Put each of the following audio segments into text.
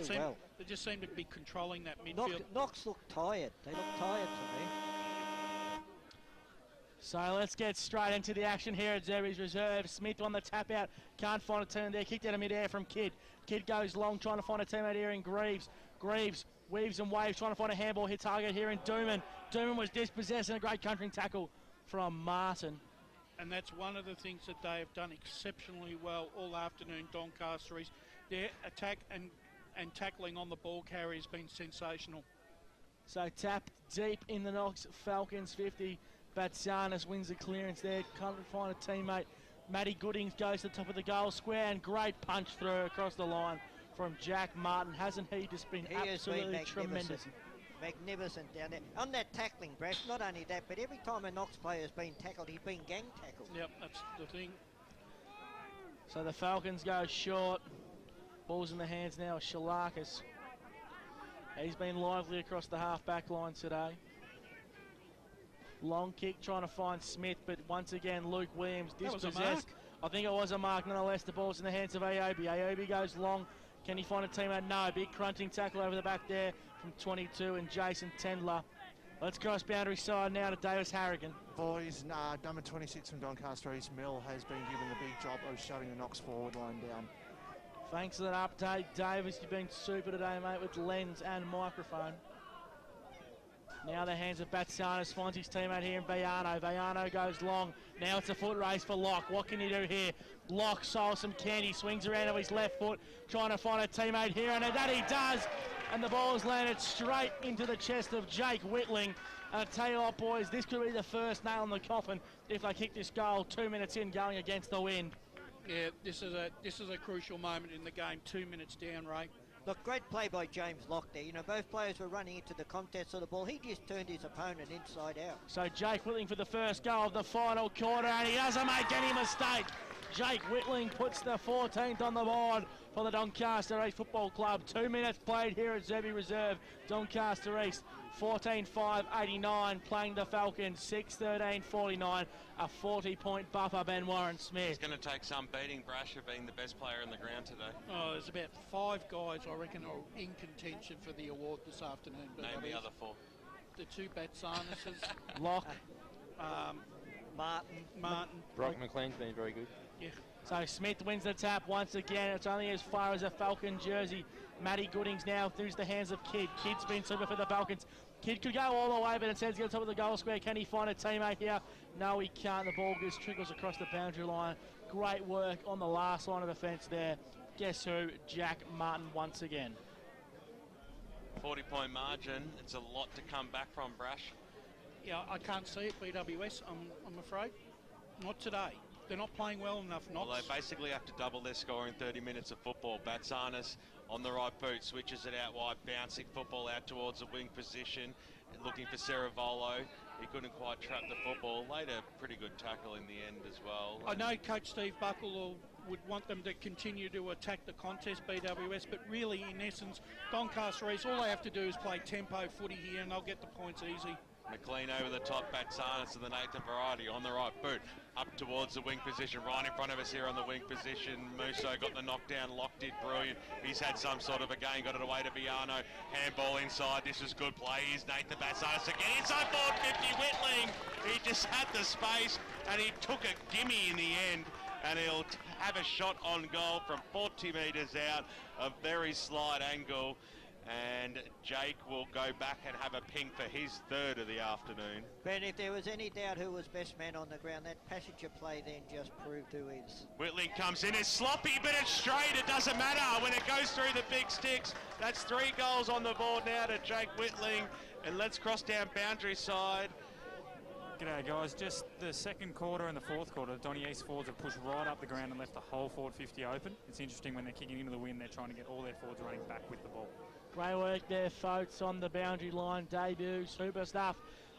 too well. They just seem to be controlling that midfield. Knox looked tired. They look tired to me. So let's get straight into the action here at Zerby's Reserve. Smith on the tap out, can't find a team there, kicked out of mid-air from Kidd. Kidd goes long, trying to find a teammate here in Greaves. Greaves weaves and waves, trying to find a handball hit target here in Dooman. Dooman was dispossessed and a great countering tackle from Martin. And that's one of the things that they have done exceptionally well all afternoon, Doncaster East. Their attack and tackling on the ball carrier has been sensational. So tap deep in the Knox Falcons 50. Batsanis wins the clearance there, can't find a teammate. Matty Goodings goes to the top of the goal square and great punch through across the line from Jack Martin. Hasn't he just been absolutely tremendous? Magnificent down there. On that tackling, Brash, not only that, but every time a Knox player has been tackled, he's been gang tackled. Yep, that's the thing. So the Falcons go short. Ball's in the hands now of Shalakis. He's been lively across the half-back line today. Long kick trying to find Smith, but once again Luke Williams dispossessed. I think it was a mark nonetheless. The ball's in the hands of Aobi. Aobi goes long. Can he find a teammate? No. Big crunching tackle over the back there from 22 and Jason Tendler. Let's cross boundary side now to Davis Harrigan. Boys, number 26 from Doncaster East, Mill, has been given the big job of shutting the Knox forward line down. Thanks for that update, Davis. You've been super today, mate, with lens and microphone. Now the hands of Batsanis, finds his teammate here in Bayano. Bayano goes long. Now it's a foot race for Locke. What can he do here? Locke sold some candy, swings around on his left foot, trying to find a teammate here, and that he does. And the ball's landed straight into the chest of Jake Whitling. And I tell you what, boys, this could be the first nail in the coffin if they kick this goal 2 minutes in, going against the wind. Yeah, this is a crucial moment in the game. 2 minutes down, Ray. Look, great play by James Locke there. You know, both players were running into the contest of the ball. He just turned his opponent inside out. So Jake Whitling for the first goal of the final quarter, and he doesn't make any mistake. Jake Whitling puts the 14th on the board for the Doncaster East Football Club. 2 minutes played here at Zerby Reserve. Doncaster East 14-5-89, playing the Falcons 6-13-49. A 40-point buffer, Ben Warren Smith. It's going to take some beating. Brasher being the best player in the ground today. Oh, there's about 5 guys, I reckon, are in contention for the award this afternoon. Name the other 4. The 2 Batsanises. Locke. Martin. Brock McLean's been very good. Yeah. So Smith wins the tap once again. It's only as far as a Falcon jersey. Matty Goodings now through the hands of Kidd. Kidd's been super for the Falcons. Kidd could go all the way, but instead he's going to top of the goal square. Can he find a teammate here? No, he can't. The ball just trickles across the boundary line. Great work on the last line of defence there. Guess who? Jack Martin once again. 40-point margin. It's a lot to come back from, Brash. Yeah, I can't see it, BWS, I'm afraid. Not today. They're not playing well enough. Well, they basically have to double their score in 30 minutes of football. Batsanis on the right boot, switches it out wide, bouncing football out towards the wing position, looking for Ceravolo. He couldn't quite trap the football. Laid a pretty good tackle in the end as well. I know Coach Steve Buckle would want them to continue to attack the contest, BWS, but really, in essence, Doncaster East, all they have to do is play tempo footy here and they'll get the points easy. McLean over the top, Batsanis to the Nathan Variety on the right boot, up towards the wing position, right in front of us here on the wing position. Musso got the knockdown, Locke did brilliant. He's had some sort of a game, got it away to Biano. Handball inside, this is good play. Here's Nathan Batsanis again, inside forward 50, Whitling. He just had the space and he took a gimme in the end. And he'll have a shot on goal from 40 metres out, a very slight angle. And Jake will go back and have a ping for his 3rd of the afternoon. Ben, if there was any doubt who was best man on the ground, that passenger play then just proved who is. Whitling comes in, it's sloppy, but it's straight. It doesn't matter when it goes through the big sticks. That's 3 goals on the board now to Jake Whitling. And let's cross down boundary side. G'day guys, just the second quarter and the fourth quarter, the Donny East forwards have pushed right up the ground and left the whole forward 50 open. It's interesting when they're kicking into the wind, they're trying to get all their forwards running back with the ball. Great work there, folks, on the boundary line debut. Super stuff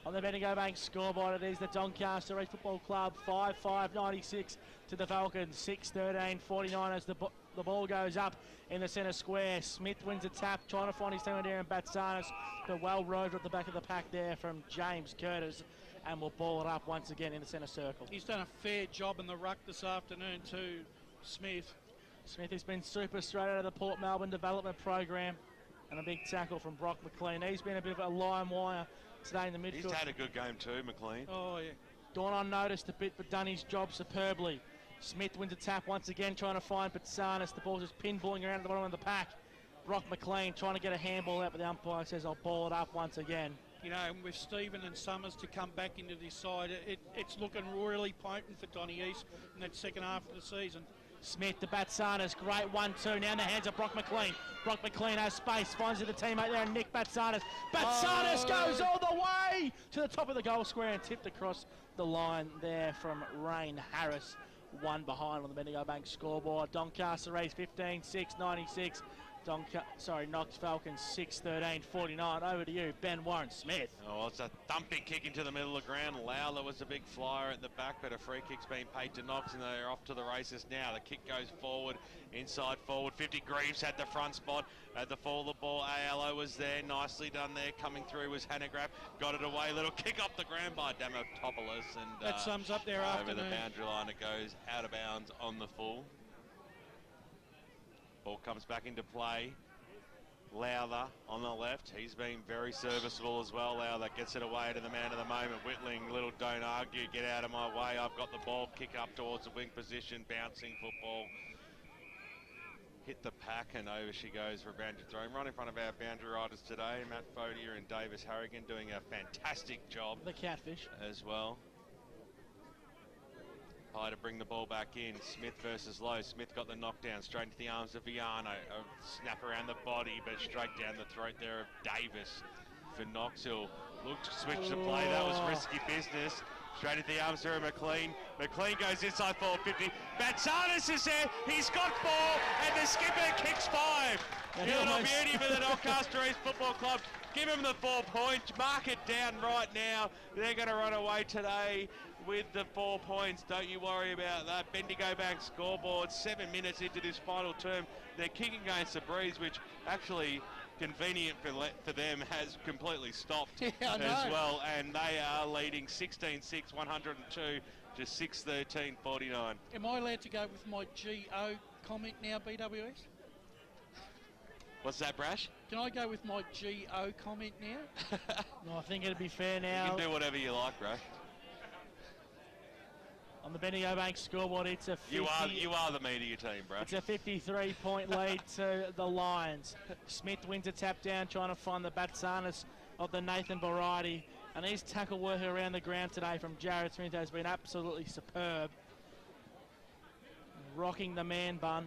on the Bendigo Bank scoreboard. It is the Doncaster East Football Club 5-5-96 to the Falcons 6-13-49 as the ball goes up in the centre square. Smith wins a tap, trying to find his teammate there in Batsanis, but well roved at the back of the pack there from James Curtis, and will ball it up once again in the centre circle. He's done a fair job in the ruck this afternoon too, Smith. Smith has been super straight out of the Port Melbourne development program. And a big tackle from Brock McLean. He's been a bit of a lion wire today in the midfield. He's had a good game too, McLean. Oh, yeah. Gone unnoticed a bit, but done his job superbly. Smith wins a tap once again, trying to find Patsanis. The ball's just pinballing around at the bottom of the pack. Brock McLean trying to get a handball out, but the umpire says, I'll ball it up once again. You know, with Stephen and Summers to come back into this side, it's looking really potent for Donny East in that second half of the season. Smith to Batsanis, great 1-2, now in the hands of Brock McLean. Brock McLean has space, finds the teammate there, and Nick Batsanis. Batsanis goes all the way to the top of the goal square and tipped across the line there from Rain Harris. One behind on the Bendigo Bank scoreboard. Doncaster race 15-6, 96. Knox Falcons 6-13, 49. Over to you, Ben Warren-Smith. Oh, well, it's a thumping kick into the middle of the ground. Lowler was a big flyer at the back, but a free kick's been paid to Knox, and they're off to the races now. The kick goes forward, inside forward. 50 Greaves had the front spot at the fall of the ball. ALO was there, nicely done there. Coming through was Hanegraaff, got it away. Little kick up the ground by Damatopoulos, and that sums up their over afternoon. the boundary line, it goes out of bounds on the full. Ball comes back into play. Lowther on the left. He's been very serviceable as well. Lowther gets it away to the man of the moment. Whitling, little don't argue, get out of my way. I've got the ball, kick up towards the wing position, bouncing football. Hit the pack and over she goes for a boundary throw. Right in front of our boundary riders today, Matt Fodier and Davis Harrigan doing a fantastic job. The catfish. As well. High to bring the ball back in. Smith versus Lowe. Smith got the knockdown straight into the arms of Viano. A snap around the body, but straight down the throat there of Davis for Knox. He'll look to switch the play. That was risky business. Straight into the arms there of McLean. McLean goes inside forward 50. Batsanis is there. He's got 4, and the skipper kicks 5. Little beauty for the Doncaster East Football Club. Give him the 4 points. Mark it down right now. They're going to run away today with the 4 points. Don't you worry about that. Bendigo Bank scoreboard, 7 minutes into this final term. They're kicking against the breeze, which actually convenient for them has completely stopped as well. And they are leading 16-6, 102 to 6-13, 49. Am I allowed to go with my GO comment now, BWS? What's that, Brash? Can I go with my GO comment now? No, I think it'd be fair now. You can do whatever you like, Brash. On the Bendigo Bank scoreboard, it's a 50, you are the media team, bro. It's a 53-point lead to the Lions. Smith wins a tap down, trying to find the Batsanis of the Nathan variety. And his tackle work around the ground today from Jared Smith has been absolutely superb. Rocking the man bun,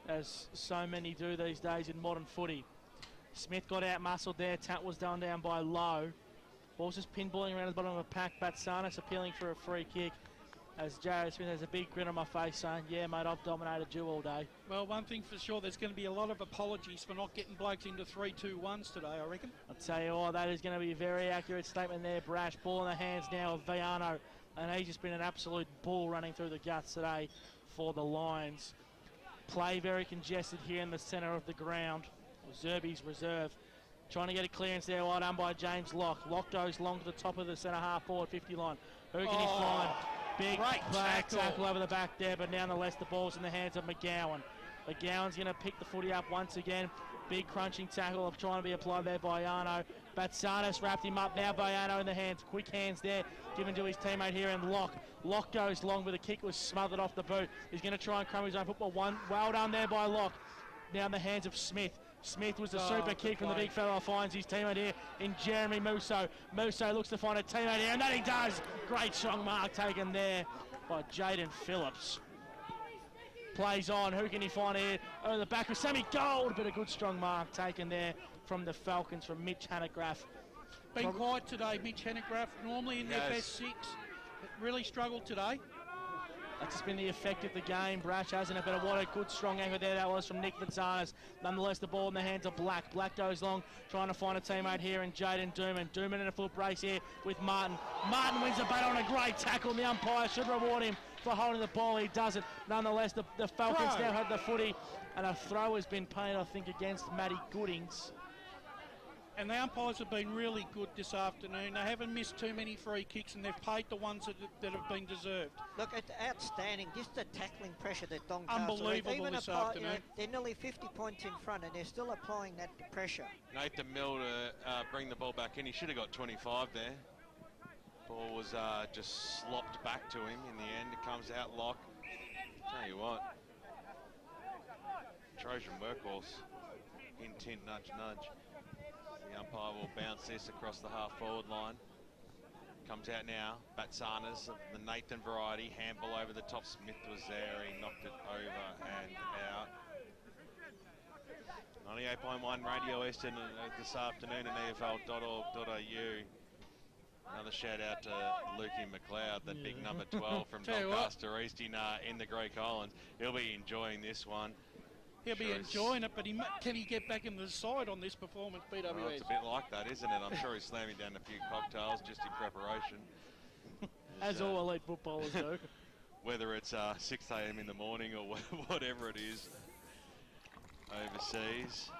as so many do these days in modern footy. Smith got out-muscled there. Tap was done down by Lowe. Ball's just pinballing around the bottom of the pack. Batsanis appealing for a free kick, as Jared Smith has a big grin on my face saying, yeah, mate, I've dominated you all day. Well, one thing for sure, there's going to be a lot of apologies for not getting blokes into 3-2-1s today, I reckon. I'll tell you what, that is going to be a very accurate statement there, Brash. Ball in the hands now of Viano, and he's just been an absolute bull running through the guts today for the Lions. Play very congested here in the centre of the ground. Zerby's reserve. Trying to get a clearance there, well done by James Locke. Locke goes long to the top of the centre half forward 50 line. Who can he find? Big tackle over the back there, but nonetheless the ball's in the hands of McGowan. McGowan's going to pick the footy up once again. Big crunching tackle of trying to be applied there by Yano. Batsanis wrapped him up now by Yano in the hands. Quick hands there, given to his teammate here in Locke. Locke goes long, but the kick was smothered off the boot. He's going to try and crumb his own football. Well done there by Locke. Now in the hands of Smith. Smith was a super kick from the big fella, finds his teammate here in Jeremy Musso. Musso looks to find a teammate here, and that he does. Great strong mark taken there by Jaden Phillips. Plays on, who can he find here? Over the back of Sammy Gold, but a good strong mark taken there from the Falcons, from Mitch Hanegraaff. Been quiet today, Mitch Hanegraaff, normally in their best 6. Really struggled today. That's just been the effect of the game, Brash, hasn't it? But what a good strong angle there that was from Nick Vatsanis. Nonetheless, the ball in the hands of Black. Black goes long, trying to find a teammate here in Jaden Dooman. Dooman in a full brace here with Martin. Martin wins the battle on a great tackle, and the umpire should reward him for holding the ball. He doesn't. Nonetheless, the Falcons now have the footy, and a throw has been paid, I think, against Matty Goodings. And the umpires have been really good this afternoon. They haven't missed too many free kicks, and they've paid the ones that have been deserved. Look, it's outstanding. Just the tackling pressure that Doncaster... Unbelievable even this apart, afternoon. they're nearly 50 points in front, and they're still applying that pressure. Nathan Mill to bring the ball back in. He should have got 25 there. Ball was just slopped back to him in the end. It comes out lock. Tell you what, Trojan workhorse. Hint, hint, nudge, nudge. The umpire will bounce this across the half-forward line. Comes out now. Batsanas of the Nathan variety. Handball over the top. Smith was there. He knocked it over and out. 98.1 Radio Eastern this afternoon at EFL.org.au. Another shout out to Lukey McLeod, the big number 12 from Doncaster East in the Greek Islands. He'll be enjoying this one. He'll be enjoying it, but can he get back in the side on this performance, BWS? Well, it's a bit like that, isn't it? I'm sure he's slamming down a few cocktails just in preparation. As all elite footballers do. Whether it's 6 a.m. in the morning or whatever it is overseas.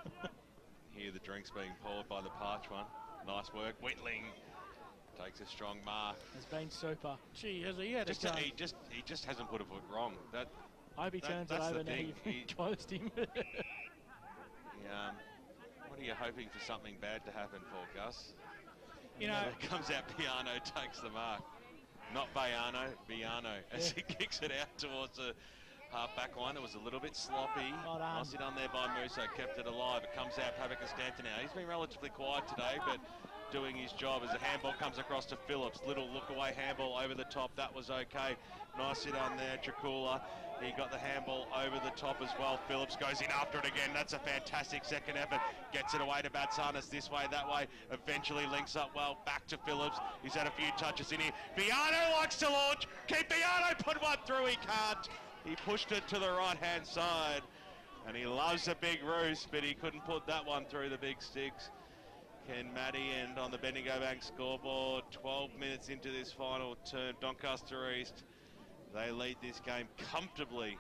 Here the drinks being poured by the Parch one. Nice work. Whitling takes a strong mark. Has been super. Gee, has he had he just hasn't put a foot wrong. I hope he turns it over now. He closed him. What are you hoping for something bad to happen for, Gus? You know, it comes out. Piano takes the mark. Not Bayano, Biano, as he kicks it out towards the half-back line. It was a little bit sloppy. Nicely done there by Musso, kept it alive. It comes out, Pavic Costanza now. He's been relatively quiet today, but doing his job as the handball comes across to Phillips. Little look-away handball over the top. That was okay. Nicely done there, Dracula. He got the handball over the top as well. Phillips goes in after it again. That's a fantastic second effort. Gets it away to Batsanas this way, that way. Eventually links up well back to Phillips. He's had a few touches in here. Biano likes to launch. Keep Biano, put one through. He can't. He pushed it to the right-hand side. And he loves a big roost, but he couldn't put that one through the big sticks. Ken Maddy, and on the Bendigo Bank scoreboard, 12 minutes into this final term, Doncaster East, they lead this game comfortably,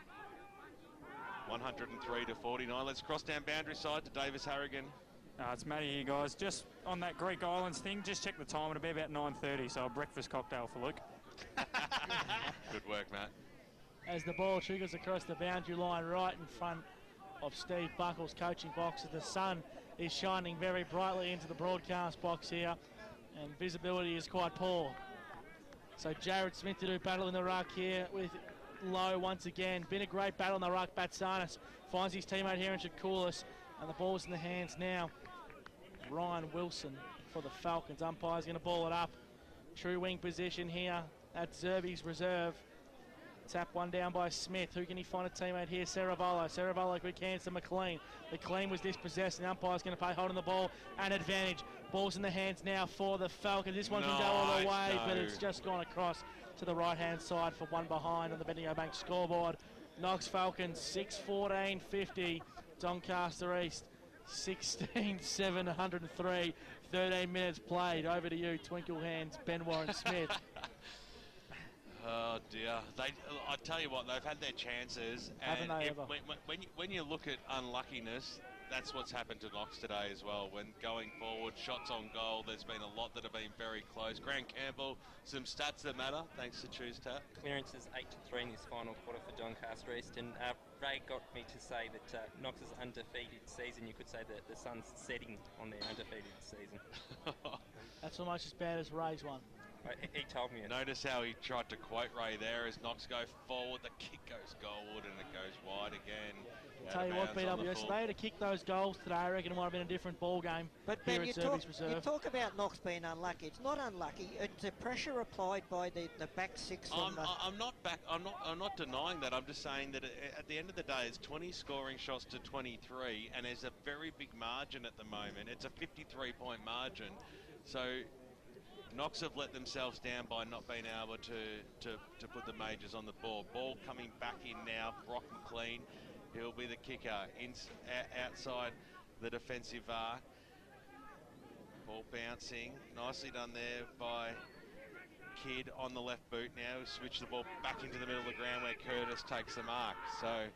103 to 49. Let's cross down boundary side to Davis Harrigan. It's Matty here, guys. Just on that Greek Islands thing, just check the time. It'll be about 9:30, so a breakfast cocktail for Luke. Good work, Matt. As the ball triggers across the boundary line right in front of Steve Buckle's coaching box, the sun is shining very brightly into the broadcast box here, and visibility is quite poor. So Jared Smith to do battle in the ruck here with Lowe once again. Been a great battle in the ruck. Batsanas finds his teammate here in Chakoulis, and the ball's in the hands now. Ryan Wilson for the Falcons. Umpire's going to ball it up. True wing position here at Zerby's reserve. Tap one down by Smith. Who can he find a teammate here? Ceravolo. Ceravolo quick hands to McLean. McLean was dispossessed, and the umpire's going to play hold on the ball and advantage. Ball's in the hands now for the Falcons. This one can go all the way, but it's just gone across to the right-hand side for one behind on the Bendigo Bank scoreboard. Knox Falcons 6-14-50. Doncaster East 16-703. 13 minutes played. Over to you, Twinkle Hands, Ben Warren Smith. Oh dear! I tell you what, they've had their chances, and when you look at unluckiness, that's what's happened to Knox today as well. When going forward, shots on goal, there's been a lot that have been very close. Grant Campbell, some stats that matter, thanks to Choose Tap. Clearances 8-3 in this final quarter for Doncaster East, and Ray got me to say that Knox's undefeated season, you could say that the sun's setting on their undefeated season. That's almost as bad as Ray's one. He told me it. Notice how he tried to quote Ray there as Knox go forward, the kick goes goalward and it goes wide again. Tell you what, BWS, they had to kick those goals today. I reckon it might have been a different ball game. But here Ben, at you talk about Knox being unlucky. It's not unlucky. It's the pressure applied by the back six. I'm not denying that. I'm just saying that at the end of the day, it's 20 scoring shots to 23, and there's a very big margin at the moment. It's a 53-point margin. So Knox have let themselves down by not being able to put the majors on the ball. Ball coming back in now. Brock McLean, he'll be the kicker outside the defensive arc. Ball bouncing. Nicely done there by Kidd on the left boot now. He'll switch the ball back into the middle of the ground where Curtis takes the mark. So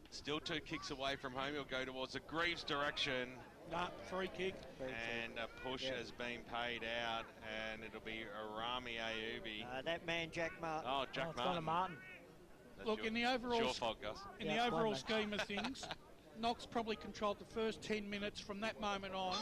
still 2 kicks away from home. He'll go towards the Greaves direction. Nah, free kick. And a push has been paid out, and it'll be Arami Ayubi. That man, Jack Martin. Oh, Jack It's gone to Martin. That's Look, in the overall, it's your fault, Gus. in Yeah, the it's overall fine, scheme of things, Knox probably controlled the first 10 minutes. From that moment on,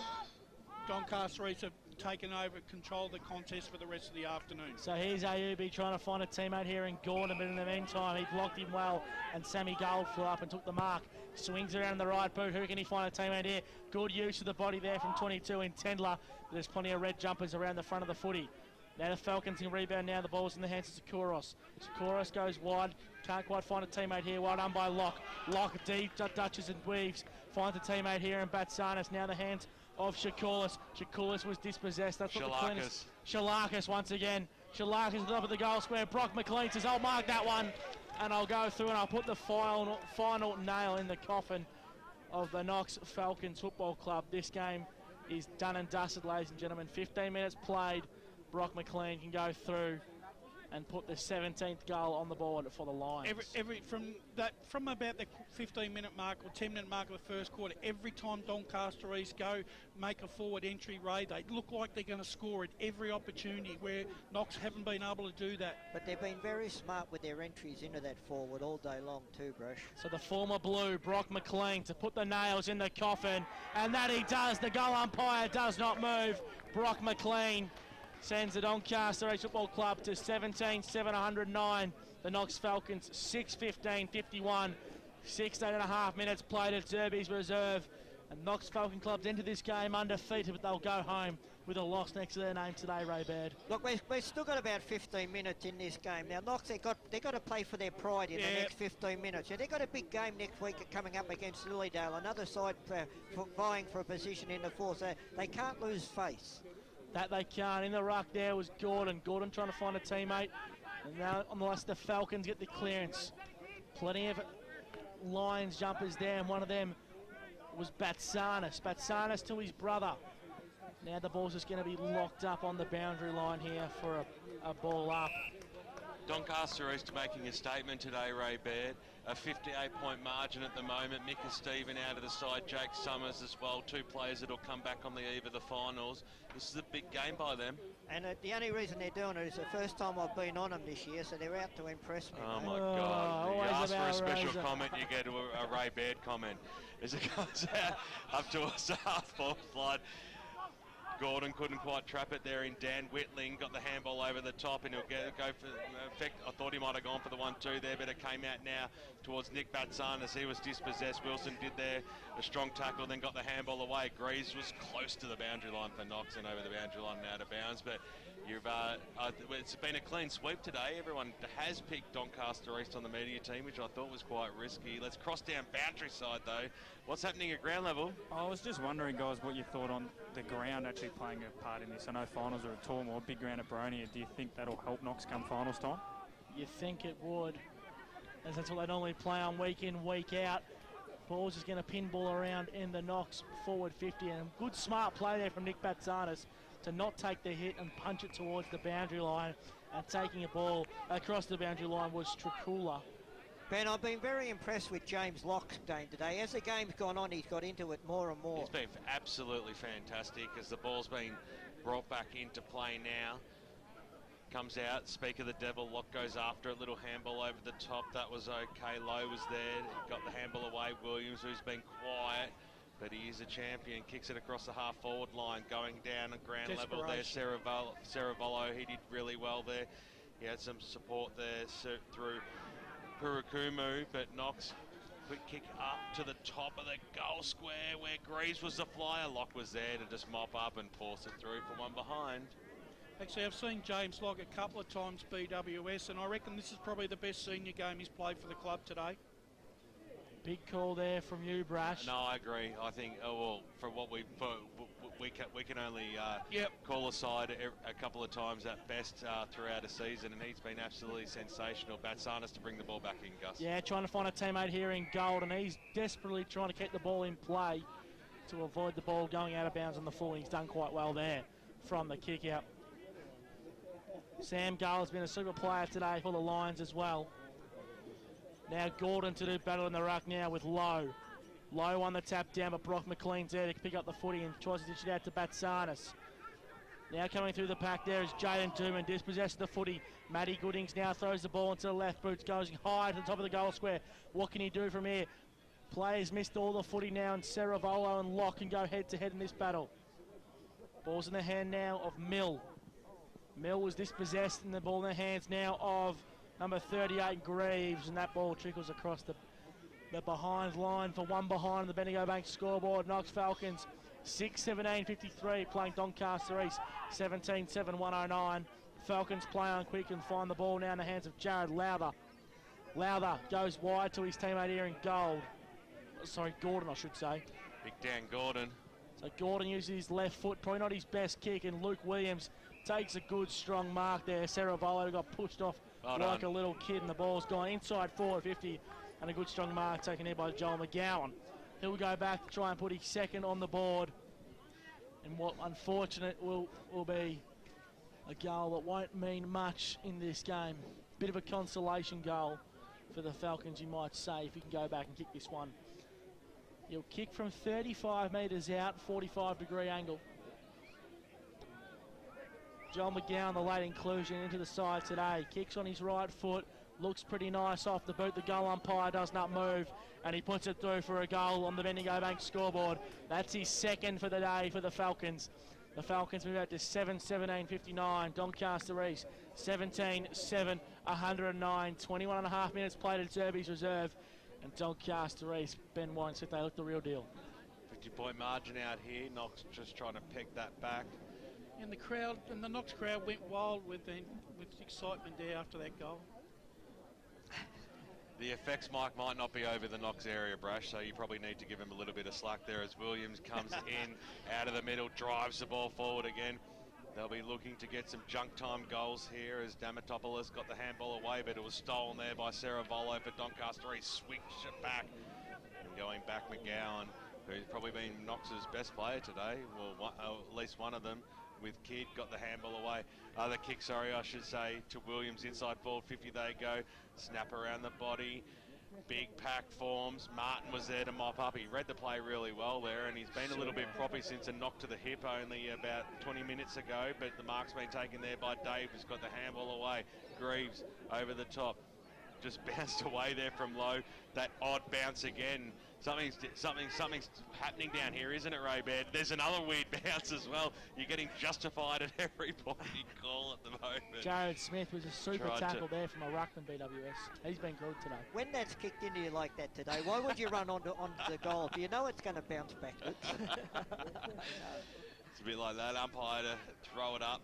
Doncaster East have taken over, controlled the contest for the rest of the afternoon. So here's Ayubi trying to find a teammate here in Gordon, but in the meantime, he blocked him well, and Sammy Gold flew up and took the mark. Swings around the right boot. Who can he find a teammate here? Good use of the body there from 22 in Tendler. There's plenty of red jumpers around the front of the footy. Now the Falcons can rebound now. The ball's in the hands of Sakouros. Sakouros goes wide. Can't quite find a teammate here. Well done by Locke. Locke deep, Dutches and weaves. Finds a teammate here in Batsanis. Now the hands of Shakulis. Shakulis was dispossessed. That's what the cleanest. Shalakis once again. Shalakis at the top of the goal square. Brock McLean says, I'll mark that one. And I'll go through and I'll put the final nail in the coffin of the Knox Falcons Football Club. This game is done and dusted, ladies and gentlemen. 15 minutes played. Brock McLean can go through and put the 17th goal on the board for the Lions. From about the 15-minute mark or 10-minute mark of the first quarter, every time Doncaster East go make a forward entry raid, they look like they're going to score at every opportunity, where Knox haven't been able to do that. But they've been very smart with their entries into that forward all day long too, Brush. So the former Blue, Brock McLean, to put the nails in the coffin, and that he does. The goal umpire does not move. Brock McLean sends the Doncaster East Football Club to 17,709. The Knox Falcons 6:15:51. 16.5 minutes played at Derby's Reserve. And Knox Falcon Club's into this game undefeated, but they'll go home with a loss next to their name today, Ray Baird. Look, we've still got about 15 minutes in this game. Now, Knox, they've got to play for their pride in the next 15 minutes. Yeah, they've got a big game next week coming up against Lilydale, another side vying for a position in the fourth. So they can't lose face. That they can't. In the ruck there was Gordon. Gordon trying to find a teammate. And now, unless the Falcons get the clearance. Plenty of Lions jumpers there, and one of them was Batsanis. Batsanis to his brother. Now the ball's just going to be locked up on the boundary line here for a ball up. Doncaster East making a statement today, Ray Baird. A 58-point margin at the moment. Micah Stephen out of the side, Jake Summers as well. Two players that will come back on the eve of the finals. This is a big game by them. And the only reason they're doing it is the first time I've been on them this year, so they're out to impress me. Oh, mate. my God. You ask for a special Razor. comment, you get a Ray Baird comment. As it comes out up towards the half-forward flood. Gordon couldn't quite trap it there in Dan Whitling, got the handball over the top, and he'll go for effect. I thought he might have gone for the 1-2 there, but it came out now towards Nick Batsanis. He was dispossessed. Wilson did there a strong tackle, then got the handball away. Greaves was close to the boundary line for Knox and over the boundary line and out of bounds, but it's been a clean sweep today. Everyone has picked Doncaster East on the media team, which I thought was quite risky. Let's cross down boundary side though. What's happening at ground level? I was just wondering, guys, what you thought on the ground actually playing a part in this. I know finals are at Tormore, big ground at Boronia. Do you think that'll help Knox come finals time? You think it would, as that's what they normally play on week in, week out. Ball's just going to pinball around in the Knox forward 50, and good smart play there from Nick Batsanis to not take the hit and punch it towards the boundary line, and taking a ball across the boundary line was Stracula. Ben, I've been very impressed with James Locke's game today. As the game's gone on, he's got into it more and more. It's been absolutely fantastic as the ball's been brought back into play now. Comes out, speak of the devil, Locke goes after it, little handball over the top, that was okay. Lowe was there, got the handball away. Williams, who's been quiet, but he is a champion, kicks it across the half-forward line, going down at ground level there. Ceravolo, he did really well there. He had some support there through Purukumu, but Knox, quick kick up to the top of the goal square where Greaves was the flyer. Locke was there to just mop up and force it through for one behind. Actually, I've seen James Locke a couple of times BWS, and I reckon this is probably the best senior game he's played for the club today. Big call there from you, Brash. No, I agree. I think, for what we can only call a side a couple of times at best throughout a season, and he's been absolutely sensational. Batsanis to bring the ball back in, Gus. Yeah, trying to find a teammate here in gold, and he's desperately trying to keep the ball in play to avoid the ball going out of bounds on the full. He's done quite well there from the kick out. Sam Gale has been a super player today for the Lions as well. Now Gordon to do battle in the ruck now with Lowe. Low on the tap down, but Brock McLean's there to pick up the footy and tries to dish it out to Batsanis. Now coming through the pack there is Jaden Dooman, dispossessed of the footy. Matty Goodings now throws the ball into the left. Boots goes high to the top of the goal square. What can he do from here? Players missed all the footy now, and Saravolo and Locke can go head-to-head in this battle. Ball's in the hand now of Mill. Mill was dispossessed, and the ball in the hands now of number 38, Greaves, and that ball trickles across the behind line for one behind the Bendigo Bank scoreboard. Knox Falcons 6-17-53 playing Doncaster East 17-7-109. Falcons play on quick and find the ball now in the hands of Jared Lowther. Lowther goes wide to his teammate here in gold. Sorry, Gordon, I should say. Big Dan Gordon. So Gordon uses his left foot, probably not his best kick, and Luke Williams takes a good strong mark there. Saravolo got pushed off like a little kid, and the ball's gone inside forward 50, and a good strong mark taken here by Joel McGowan. He'll go back to try and put his second on the board, and what unfortunate will be a goal that won't mean much in this game. Bit of a consolation goal for the Falcons, you might say, if he can go back and kick this one. He'll kick from 35 metres out, 45-degree angle. Joel McGowan, the late inclusion into the side today. Kicks on his right foot, looks pretty nice off the boot. The goal umpire does not move, and he puts it through for a goal on the Bendigo Bank scoreboard. That's his second for the day for the Falcons. The Falcons move out to 7-17-59. Doncaster East 17-7, 109. 21 and a half minutes played at Derby's reserve. And Doncaster East, Ben Warren said they look the real deal. 50-point margin out here. Knox just trying to pick that back. And the crowd, and the Knox crowd went wild with excitement there after that goal. The effects mic might not be over the Knox area, Brash, so you probably need to give him a little bit of slack there as Williams comes in, out of the middle, drives the ball forward again. They'll be looking to get some junk time goals here as Damatopoulos got the handball away, but it was stolen there by Saravolo for Doncaster. He switched it back, and going back McGowan, who's probably been Knox's best player today, well, at least one of them. With Kidd, got the handball away. The kick, sorry, I should say, to Williams, inside forward 50 they go. Snap around the body. Big pack forms. Martin was there to mop up. He read the play really well there, and he's been a little bit proppy since a knock to the hip only about 20 minutes ago, but the mark's been taken there by Dave, who's got the handball away. Greaves over the top. Just bounced away there from low. That odd bounce again. Something's happening down here, isn't it, Ray Baird? There's another weird bounce as well. You're getting justified at every point you call at the moment. Jared Smith was a super tackle there from a ruckman BWS. He's been good today. When that's kicked into you like that today, why would you run onto the goal? Do you know it's going to bounce backwards? It's a bit like that. Umpire to throw it up.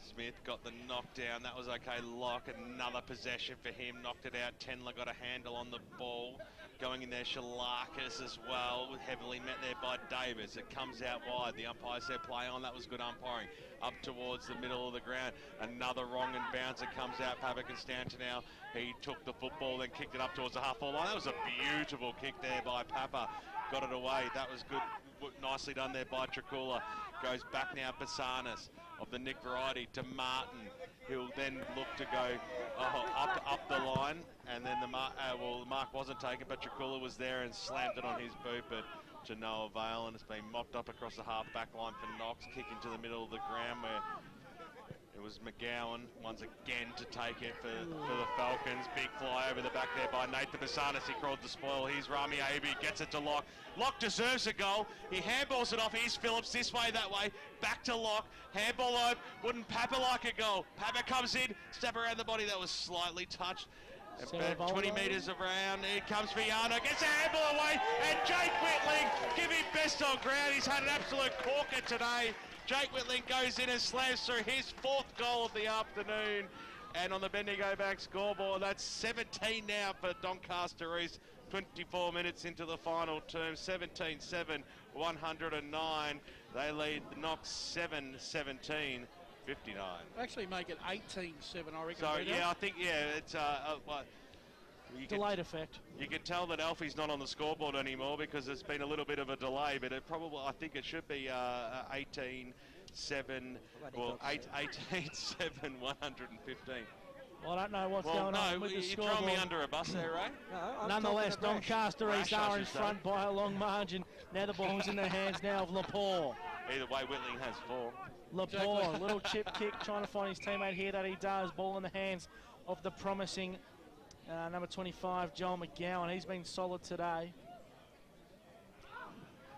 Smith got the knockdown. That was okay. Locke, another possession for him. Knocked it out. Tendler got a handle on the ball. Going in there, Shalakis as well, heavily met there by Davis. It comes out wide. The umpire said play on. That was good umpiring. Up towards the middle of the ground. Another wrong and bounce. It comes out. Papa Constantinou. He took the football, then kicked it up towards the half-ball line. That was a beautiful kick there by Papa. Got it away. That was good. Nicely done there by Tricula. Goes back now, Basanis of the Nick variety to Martin. He'll then look to go up the line, and then the mark wasn't taken, but Tricula was there and slammed it on his boot, but to no avail, and it's been mopped up across the half-back line for Knox, kick into the middle of the ground where it was McGowan once again to take it for the Falcons. Big fly over the back there by Nathan Basanis. He crawled the spoil. Here's Rami Abi, gets it to Locke. Locke deserves a goal. He handballs it off. Here's Phillips this way, that way. Back to Locke. Handball over. Wouldn't Papa like a goal? Papa comes in. Step around the body. That was slightly touched. About 20 metres around. Here comes Viano. Gets a handball away. And Jake Whitling, give him best on ground. He's had an absolute corker today. Jake Whitling goes in and slams through his fourth goal of the afternoon. And on the Bendigo Bank scoreboard, that's 17 now for Doncaster East. 24 minutes into the final term, 17-7, 109. They lead Knox 7-17, 59. Actually make it 18-7, I reckon. So, yeah, I think, it's... delayed effect. You can tell that Alfie's not on the scoreboard anymore because there's been a little bit of a delay, but I think it should be 18-7, well, 18-7, 115. Well, I don't know what's going on with the scoreboard. You're throwing me under a bus there, Ray. No, Nonetheless, Doncaster East are in say. front by a long margin. Now the ball's in the hands now of Lepore. Either way, Whitling has 4. Lepore, little chip kick, trying to find his teammate here. That he does. Ball in the hands of the promising number 25, Joel McGowan. He's been solid today.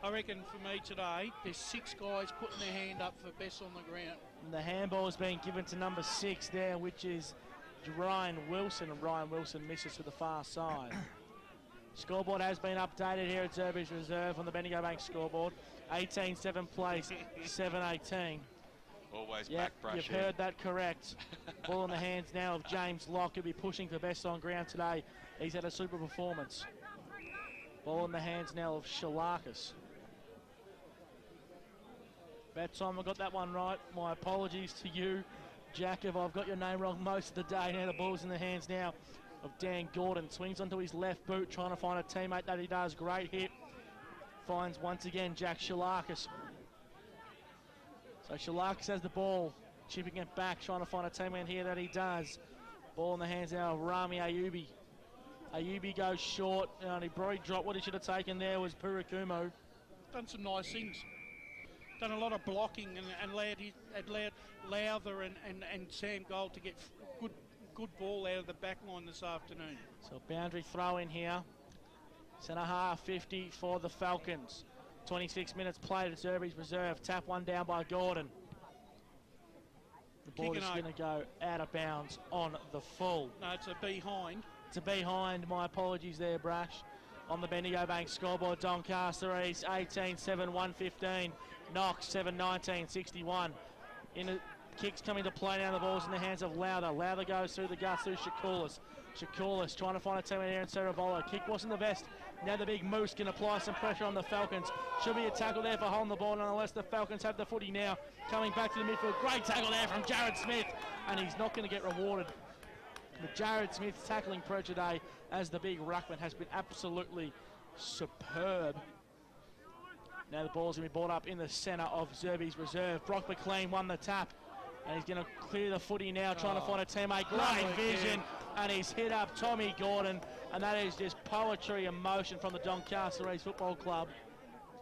I reckon for me today, there's 6 guys putting their hand up for best on the ground. And the handball is being given to number 6 there, which is Ryan Wilson, and Ryan Wilson misses to the far side. Scoreboard has been updated here at Zerby's Reserve on the Bendigo Bank scoreboard. 18-7 place, 7-18. Always Yep, back brush. you've heard that correct. Ball in the hands now of James Locke. He'll be pushing for best on ground today. He's had a super performance. Ball in the hands now of Shalakis. About time I got that one right. My apologies to you, Jack, if I've got your name wrong most of the day. Now the ball's in the hands now of Dan Gordon. Swings onto his left boot, trying to find a teammate that he does. Great hit. Finds once again Jack Shalakis. So Shalakis has the ball, chipping it back, trying to find a teammate here that he does. Ball in the hands now of Rami Ayubi. Ayubi goes short, and he probably dropped. What he should have taken there was Purakumo. Done some nice things. Done a lot of blocking and allowed Lowther and Sam Gold to get good ball out of the back line this afternoon. So boundary throw in here. Centre half 50 for the Falcons. 26 minutes played at Zerby's Reserve. Tap one down by Gordon. The ball is going to go out of bounds on the full. No, it's a behind. It's a behind. My apologies there, Brash. On the Bendigo Bank scoreboard, Doncaster East 18-7-115. Knox 7-19-61. In the kicks coming to play now. The ball's in the hands of Lowther. Lowther goes through the guts through Shakulis. Shakulis trying to find a teammate here in Ceravolo. Kick wasn't the best. Now the big Moose can apply some pressure on the Falcons. Should be a tackle there for holding the ball. Nonetheless, the Falcons have the footy now. Coming back to the midfield. Great tackle there from Jared Smith. And he's not going to get rewarded. But Jared Smith's tackling pressure today as the big ruckman has been absolutely superb. Now the ball's going to be brought up in the centre of Zerby's Reserve. Brock McLean won the tap. And he's going to clear the footy now, trying to find a teammate. Great vision. And he's hit up Tommy Gordon. And that is just poetry and motion from the Doncaster East Football Club.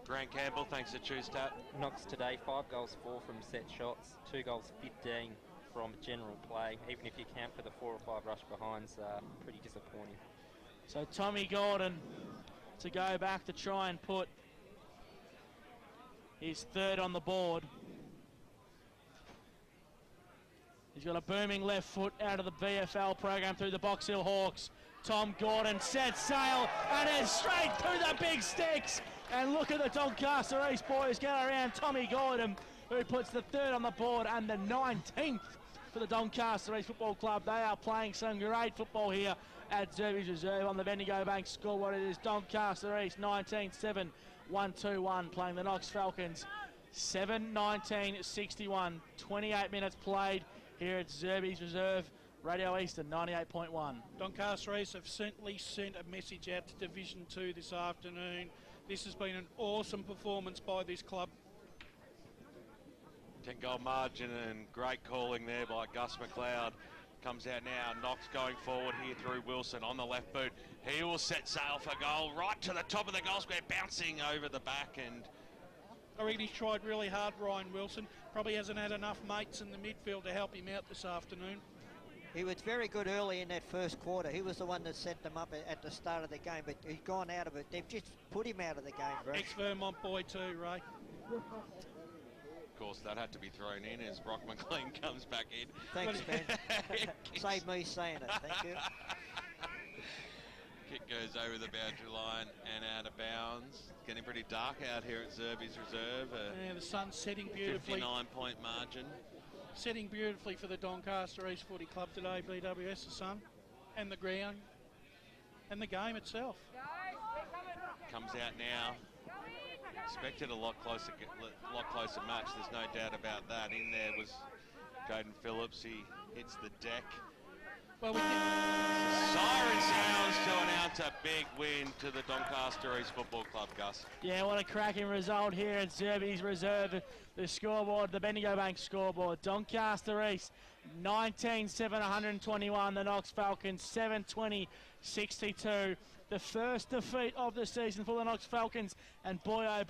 Grant Campbell, thanks to Choostat. Knox today, 5 goals, 4 from set shots, 2 goals, 15 from general play. Even if you count for the 4 or 5 rush behinds, pretty disappointing. So Tommy Gordon to go back to try and put his 3rd on the board. He's got a booming left foot out of the BFL program through the Box Hill Hawks. Tom Gordon sets sail and is straight through the big sticks. And look at the Doncaster East boys get around Tommy Gordon, who puts the 3rd on the board and the 19th for the Doncaster East Football Club. They are playing some great football here at Zerby's Reserve on the Bendigo Bank scoreboard. It is Doncaster East 19-7-121 playing the Knox Falcons 7-19-61. 28 minutes played here at Zerby's Reserve. Radio Eastern 98.1. Doncaster East have certainly sent a message out to Division 2 this afternoon. This has been an awesome performance by this club. 10-goal margin and great calling there by Gus McLeod. Comes out now, Knox going forward here through Wilson on the left boot. He will set sail for goal, right to the top of the goal square, bouncing over the back end. I reckon he's tried really hard, Ryan Wilson. Probably hasn't had enough mates in the midfield to help him out this afternoon. He was very good early in that first quarter. He was the one that set them up at the start of the game, but he's gone out of it. They've just put him out of the game, bro. Ex-Vermont boy too, Ray. Of course, that had to be thrown in as Brock McLean comes back in. Thanks, man. Save me saying it. Thank you. Kick goes over the boundary line and out of bounds. It's getting pretty dark out here at Zerby's Reserve. Yeah, the sun's setting beautifully. 59-point margin. Setting beautifully for the Doncaster East Footy Club today, BWS, the sun and the ground and the game itself. Comes out now. Expected a lot closer match. There's no doubt about that. In there was Caden Phillips. He hits the deck. Well, Siren sounds to announce Once a big win to the Doncaster East Football Club, Gus. Yeah, what a cracking result here at Zerby's Reserve. The scoreboard, the Bendigo Bank scoreboard. Doncaster East, 19-721. The Knox Falcons, 720-62. The first defeat of the season for the Knox Falcons. And boy, oh boy.